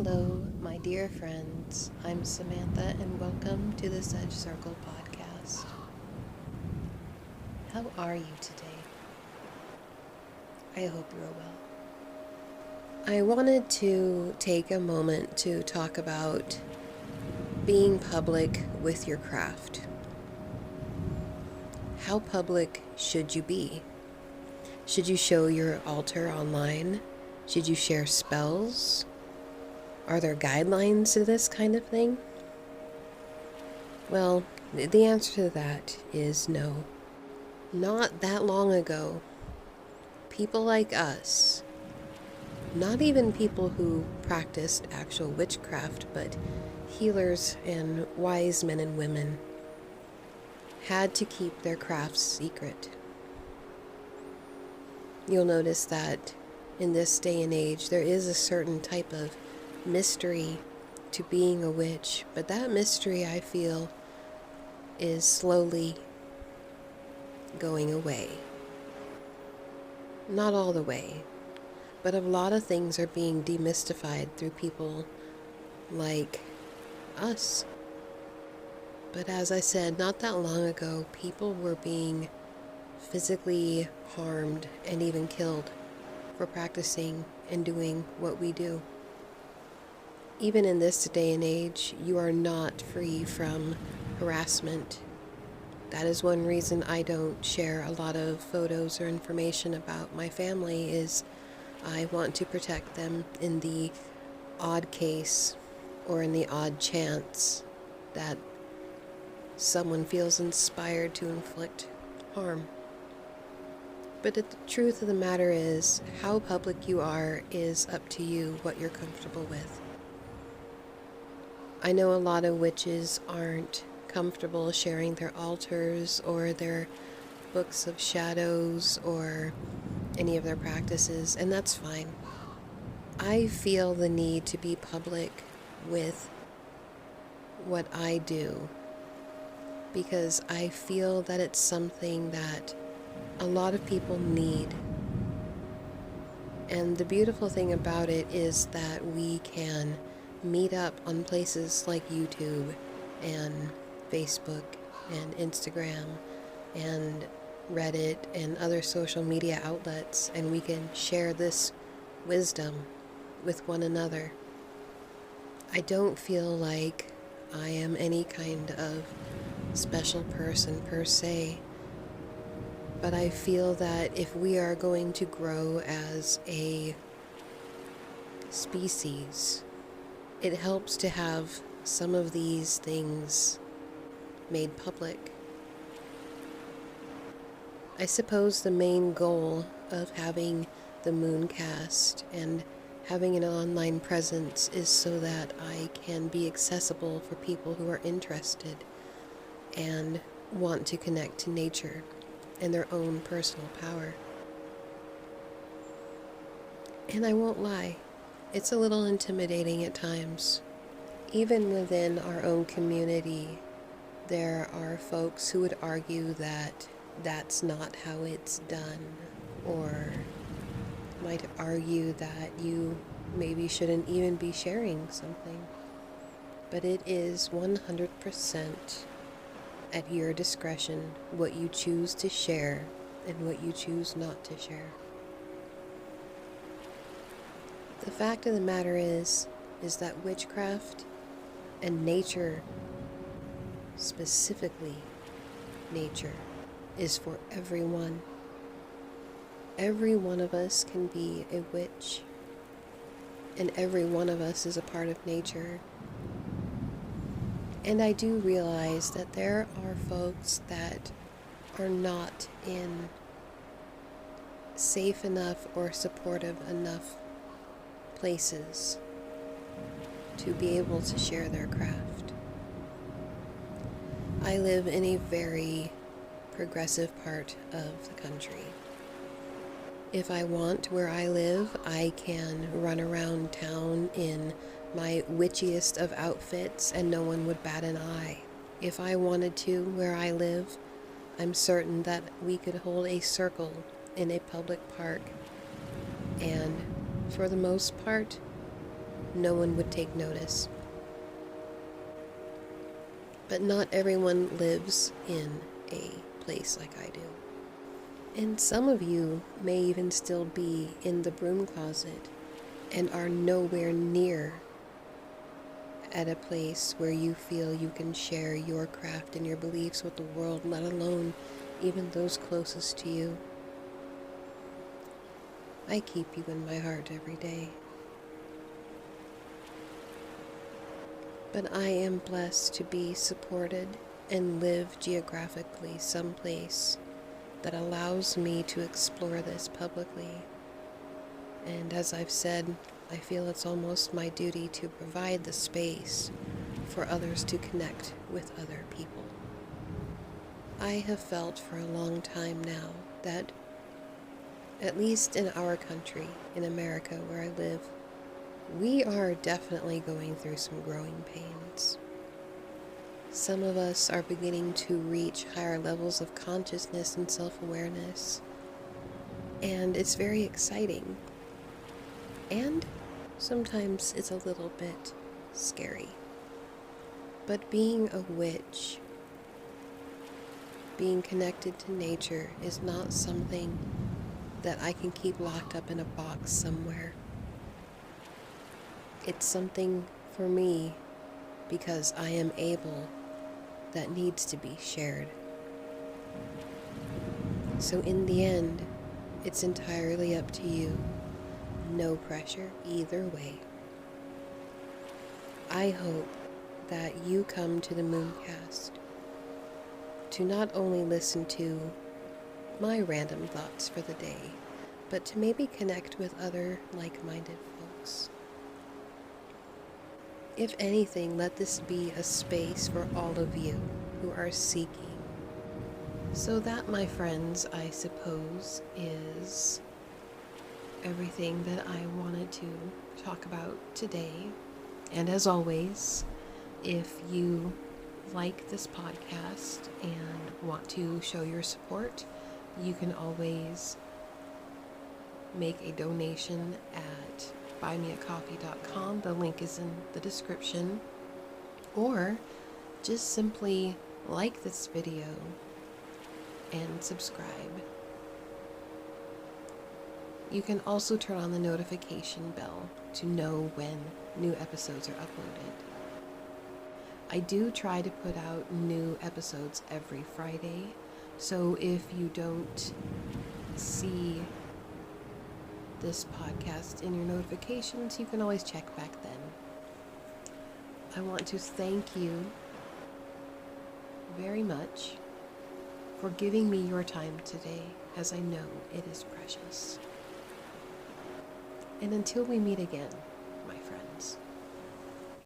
Hello, my dear friends. I'm Samantha, and welcome to the Sedge Circle podcast. How are you today? I hope you're well. I wanted to take a moment to talk about being public with your craft. How public should you be? Should you show your altar online? Should you share spells? Are there guidelines to this kind of thing? Well, the answer to that is no. Not that long ago, people like us, not even people who practiced actual witchcraft, but healers and wise men and women, had to keep their crafts secret. You'll notice that in this day and age, there is a certain type of mystery to being a witch, but that mystery, I feel, is slowly going away. Not all the way, but a lot of things are being demystified through people like us. But as I said, not that long ago, people were being physically harmed and even killed for practicing and doing what we do. Even in this day and age, you are not free from harassment. That is one reason I don't share a lot of photos or information about my family, is I want to protect them in the odd case or in the odd chance that someone feels inspired to inflict harm. But the truth of the matter is, how public you are is up to you, what you're comfortable with. I know a lot of witches aren't comfortable sharing their altars or their books of shadows or any of their practices, and that's fine. I feel the need to be public with what I do because I feel that it's something that a lot of people need. And the beautiful thing about it is that we can meet up on places like YouTube and Facebook and Instagram and Reddit and other social media outlets, and we can share this wisdom with one another. I don't feel like I am any kind of special person per se, but I feel that if we are going to grow as a species, it helps to have some of these things made public. I suppose the main goal of having the Mooncast and having an online presence is so that I can be accessible for people who are interested and want to connect to nature and their own personal power. And I won't lie, it's a little intimidating at times. Even within our own community, there are folks who would argue that that's not how it's done, or might argue that you maybe shouldn't even be sharing something. But it is 100% at your discretion what you choose to share and what you choose not to share. The fact of the matter is that witchcraft and nature, specifically nature, is for everyone. Every one of us can be a witch, and every one of us is a part of nature. And I do realize that there are folks that are not in safe enough or supportive enough places to be able to share their craft. I live in a very progressive part of the country. If I want where I live, I can run around town in my witchiest of outfits and no one would bat an eye. If I wanted to where I live, I'm certain that we could hold a circle in a public park, and for the most part, no one would take notice. But not everyone lives in a place like I do. And some of you may even still be in the broom closet and are nowhere near at a place where you feel you can share your craft and your beliefs with the world, let alone even those closest to you. I keep you in my heart every day. But I am blessed to be supported and live geographically someplace that allows me to explore this publicly. And as I've said, I feel it's almost my duty to provide the space for others to connect with other people. I have felt for a long time now that, at least in our country, in America where I live, we are definitely going through some growing pains. Some of us are beginning to reach higher levels of consciousness and self-awareness, and it's very exciting. And sometimes it's a little bit scary. But being a witch, being connected to nature, is not something that I can keep locked up in a box somewhere. It's something for me because I am able that needs to be shared. So in the end, it's entirely up to you. No pressure either way. I hope that you come to the Mooncast to not only listen to my random thoughts for the day, but to maybe connect with other like-minded folks. If anything, let this be a space for all of you who are seeking. So that, my friends, I suppose, is everything that I wanted to talk about today. And as always, if you like this podcast and want to show your support, you can always make a donation at buymeacoffee.com. The link is in the description. Or just simply like this video and subscribe. You can also turn on the notification bell to know when new episodes are uploaded. I do try to put out new episodes every Friday, so if you don't see this podcast in your notifications, you can always check back then. I want to thank you very much for giving me your time today, as I know it is precious. And until we meet again,